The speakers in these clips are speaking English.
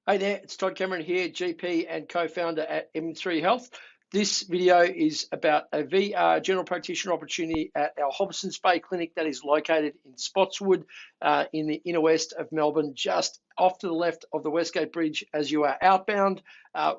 Hey there, it's Todd Cameron here, GP and co-founder at M3 Health. This video is about a VR general practitioner opportunity at our Hobsons Bay clinic that is located in Spotswood in the inner west of Melbourne, just off to the left of the Westgate Bridge as you are outbound.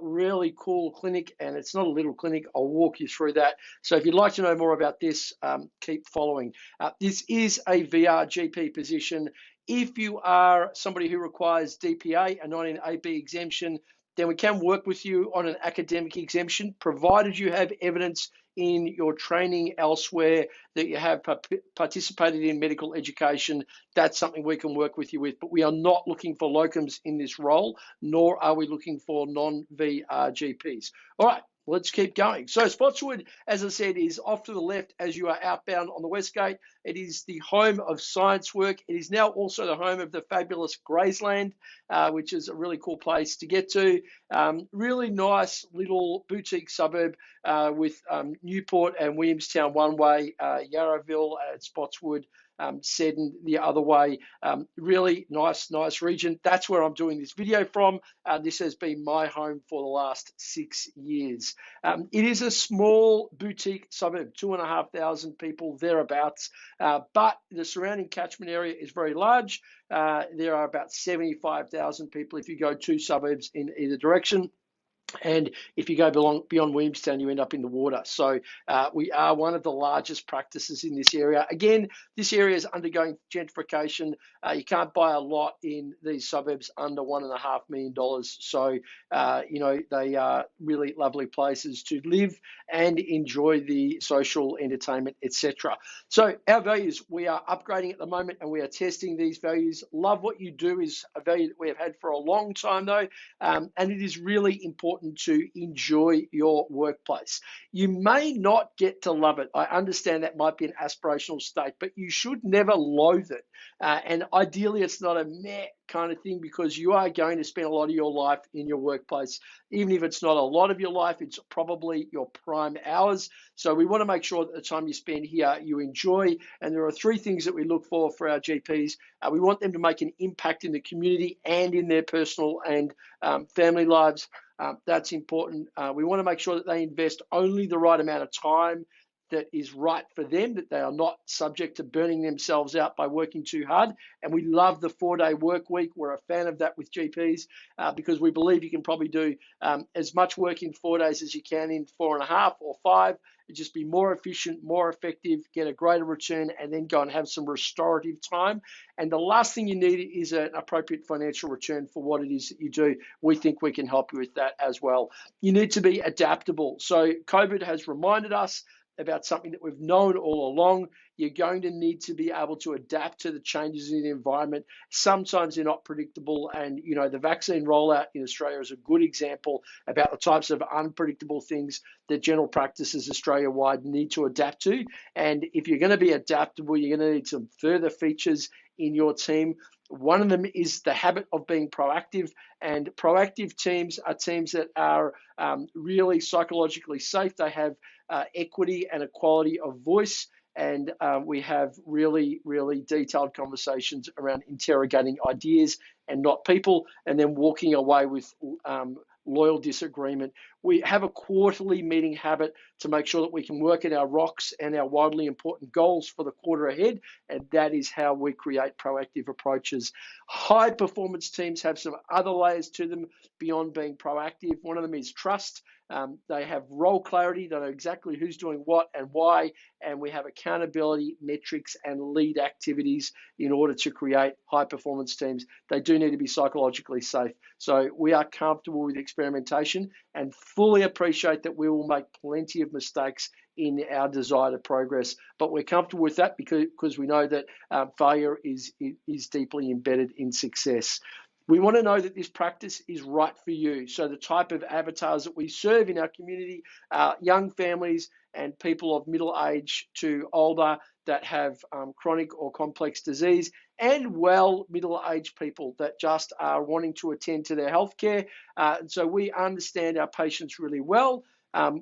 Really cool clinic, and it's not a little clinic. I'll walk you through that. So if you'd like to know more about this, keep following. This is a VR GP position. If you are somebody who requires DPA, a 19AB exemption, then we can work with you on an academic exemption, provided you have evidence in your training elsewhere that you have participated in medical education. That's something we can work with you with, but we are not looking for locums in this role, nor are we looking for non-VR GPs. All right. Let's keep going. So Spotswood, as I said, is off to the left as you are outbound on the Westgate. It is the home of science work. It is now also the home of the fabulous Graceland, which is a really cool place to get to. Really nice little boutique suburb with Newport and Williamstown one way, Yarraville at Spotswood, Seddon the other way. Really nice region. That's where I'm doing this video from. This has been my home for the last 6 years. It is a small boutique suburb, 2,500 people thereabouts, but the surrounding catchment area is very large. There are about 75,000 people if you go 2 suburbs in either direction. And if you go beyond Williamstown, you end up in the water. So we are one of the largest practices in this area. Again, this area is undergoing gentrification. You can't buy a lot in these suburbs under $1.5 million. So, they are really lovely places to live and enjoy the social entertainment, etc. So our values, we are upgrading at the moment and we are testing these values. Love what you do is a value that we have had for a long time though. And it is really important to enjoy your workplace. You may not get to love it. I understand that might be an aspirational state, but you should never loathe it. And ideally, it's not a meh kind of thing, because you are going to spend a lot of your life in your workplace. Even if it's not a lot of your life, it's probably your prime hours. So we want to make sure that the time you spend here, you enjoy. And there are 3 things that we look for our GPs. We want them to make an impact in the community and in their personal and family lives. That's important. We want to make sure that they invest only the right amount of time that is right for them, that they are not subject to burning themselves out by working too hard. And we love the 4-day work week. We're a fan of that with GPs because we believe you can probably do as much work in 4 days as you can in 4.5 or 5. Just be more efficient, more effective, get a greater return, and then go and have some restorative time. And the last thing you need is an appropriate financial return for what it is that you do. We think we can help you with that as well. You need to be adaptable. So COVID has reminded us about something that we've known all along. You're going to need to be able to adapt to the changes in the environment. Sometimes they're not predictable, and the vaccine rollout in Australia is a good example about the types of unpredictable things that general practices Australia-wide need to adapt to. And if you're going to be adaptable, you're going to need some further features in your team. One of them is the habit of being proactive, and proactive teams are teams that are really psychologically safe. They have equity and equality of voice, and we have really detailed conversations around interrogating ideas and not people, and then walking away with loyal disagreement. We have a quarterly meeting habit to make sure that we can work at our rocks and our wildly important goals for the quarter ahead, and that is how we create proactive approaches. High performance teams have some other layers to them beyond being proactive. One of them is trust. They have role clarity. They know exactly who's doing what and why, and we have accountability, metrics, and lead activities in order to create high performance teams. They do need to be psychologically safe. So we are comfortable with experimentation and fully appreciate that we will make plenty of mistakes in our desire to progress, but we're comfortable with that because we know that failure is deeply embedded in success. We want to know that this practice is right for you. So the type of avatars that we serve in our community are young families and people of middle age to older that have chronic or complex disease, and middle-aged people that just are wanting to attend to their healthcare. So we understand our patients really well.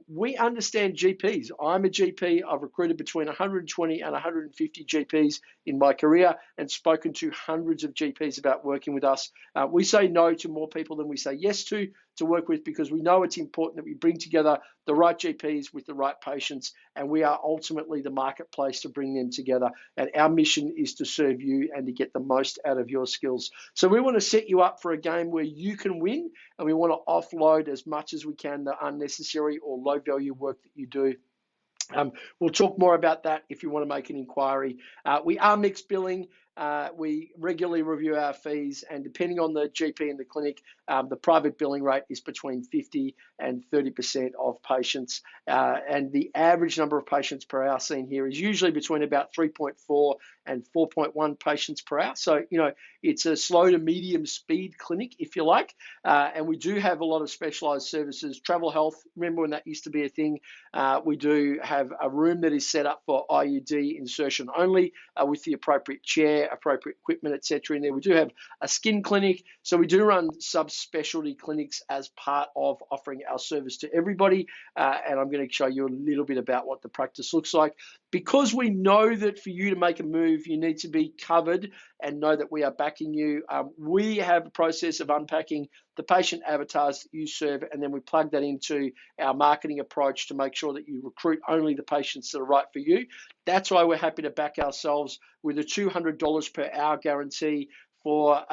We understand GPs. I'm a GP. I've recruited between 120 and 150 GPs in my career and spoken to hundreds of GPs about working with us. We say no to more people than we say yes to work with, because we know it's important that we bring together the right GPs with the right patients, and we are ultimately the marketplace to bring them together. And our mission is to serve you and to get the most out of your skills. So we want to set you up for a game where you can win, and we want to offload as much as we can the unnecessary or low value work that you do. We'll talk more about that if you want to make an inquiry. We are mixed billing. We regularly review our fees, and depending on the GP in the clinic, the private billing rate is between 50 and 30% of patients. And the average number of patients per hour seen here is usually between about 3.4 and 4.1 patients per hour. So, it's a slow to medium speed clinic, if you like. And we do have a lot of specialized services. Travel health, remember when that used to be a thing? We do have a room that is set up for IUD insertion only, with the appropriate chair, appropriate equipment, etc. in there. We do have a skin clinic. So we do run subspecialty clinics as part of offering our service to everybody. And I'm going to show you a little bit about what the practice looks like. Because we know that for you to make a move, you need to be covered and know that we are backing you. We have a process of unpacking the patient avatars that you serve, and then we plug that into our marketing approach to make sure that you recruit only the patients that are right for you. That's why we're happy to back ourselves with a $200 per hour guarantee for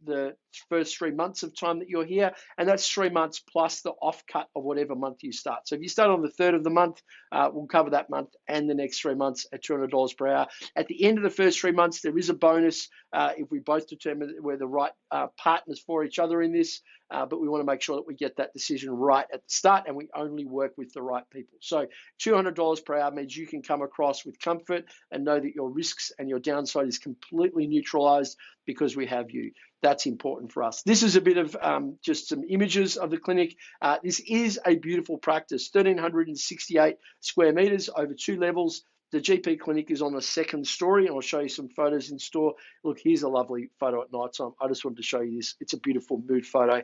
the first 3 months of time that you're here, and that's 3 months plus the offcut of whatever month you start. So if you start on the 3rd of the month, we'll cover that month and the next 3 months at $200 per hour. At the end of the first 3 months, there is a bonus if we both determine that we're the right partners for each other in this, but we want to make sure that we get that decision right at the start, and we only work with the right people. So $200 per hour means you can come across with comfort and know that your risks and your downside is completely neutralized because we have you. That's important for us. This is a bit of just some images of the clinic. This is a beautiful practice, 1,368 square meters over 2 levels. The GP clinic is on the 2nd story, and I'll show you some photos in store. Look, here's a lovely photo at night time. I just wanted to show you this. It's a beautiful mood photo.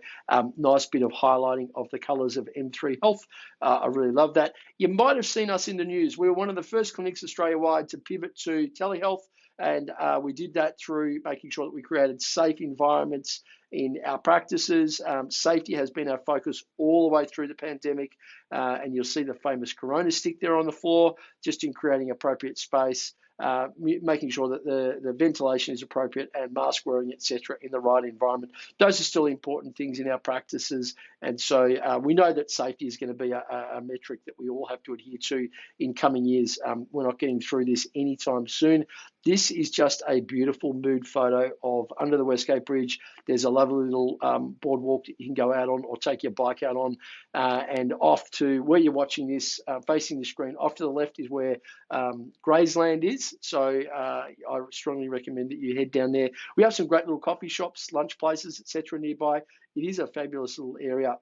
Nice bit of highlighting of the colors of M3 Health. I really love that. You might have seen us in the news. We were one of the first clinics Australia-wide to pivot to telehealth, and we did that through making sure that we created safe environments in our practices. Safety has been our focus all the way through the pandemic, and you'll see the famous Corona stick there on the floor, just in creating appropriate space, making sure that the ventilation is appropriate and mask wearing, etc., in the right environment. Those are still important things in our practices, and so we know that safety is going to be a metric that we all have to adhere to in coming years. We're not getting through this anytime soon. This is just a beautiful mood photo of under the Westgate Bridge. There's a lovely little boardwalk that you can go out on or take your bike out on, and off to where you're watching this, facing the screen, off to the left is where Graysland is. So I strongly recommend that you head down there. We have some great little coffee shops, lunch places, etc. nearby. It is a fabulous little area.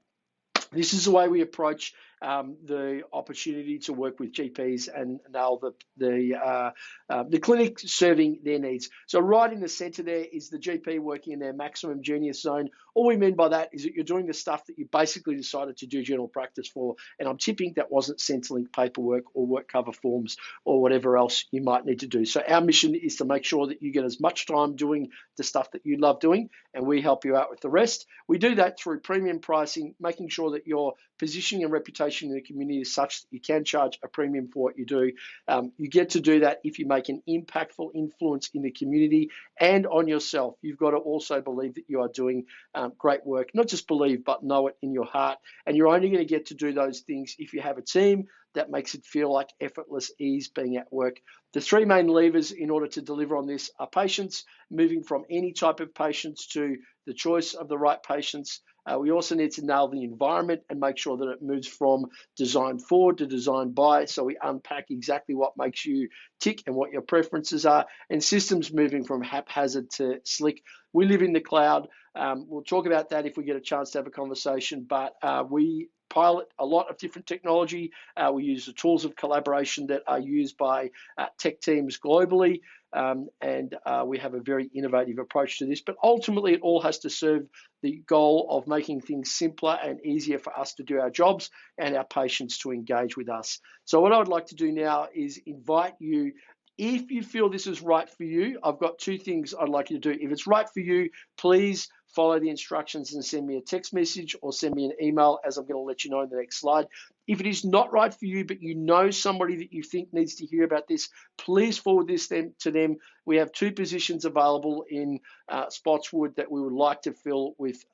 This is the way we approach the opportunity to work with GPs and nail the clinic serving their needs. So right in the center there is the GP working in their maximum genius zone. All we mean by that is that you're doing the stuff that you basically decided to do general practice for, and I'm tipping that wasn't Centrelink paperwork or work cover forms or whatever else you might need to do. So our mission is to make sure that you get as much time doing the stuff that you love doing, and we help you out with the rest. We do that through premium pricing, making sure that your positioning and reputation in the community is such that you can charge a premium for what you do. You get to do that if you make an impactful influence in the community and on yourself. You've got to also believe that you are doing great work. Not just believe, but know it in your heart. And you're only going to get to do those things if you have a team that makes it feel like effortless ease being at work. The 3 main levers in order to deliver on this are patients, moving from any type of patients to the choice of the right patients. We also need to nail the environment and make sure that it moves from design for to design by. So we unpack exactly what makes you tick and what your preferences are, and systems moving from haphazard to slick. We live in the cloud. We'll talk about that if we get a chance to have a conversation, but we pilot a lot of different technology. We use the tools of collaboration that are used by tech teams globally. and we have a very innovative approach to this. But ultimately, it all has to serve the goal of making things simpler and easier for us to do our jobs and our patients to engage with us. So what I would like to do now is invite you, if you feel this is right for you, I've got two things I'd like you to do. If it's right for you, please follow the instructions and send me a text message or send me an email, as I'm going to let you know in the next slide. If it is not right for you, but you know somebody that you think needs to hear about this, please forward this to them. We have 2 positions available in Spotswood that we would like to fill with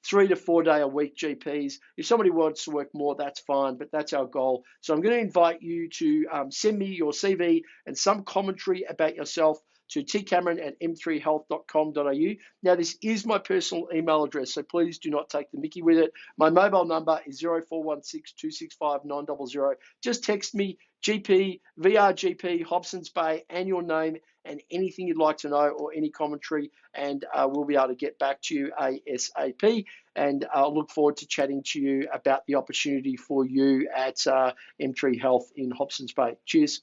3 to 4 day a week GPs. If somebody wants to work more, that's fine, but that's our goal. So I'm going to invite you to send me your CV and some commentary about yourself to tcameron@m3health.com.au. Now, this is my personal email address, so please do not take the mickey with it. My mobile number is 0416 265 900. Just text me GP, VRGP, Hobsons Bay, and your name and anything you'd like to know or any commentary, and we'll be able to get back to you ASAP. And I'll look forward to chatting to you about the opportunity for you at M3 Health in Hobsons Bay. Cheers.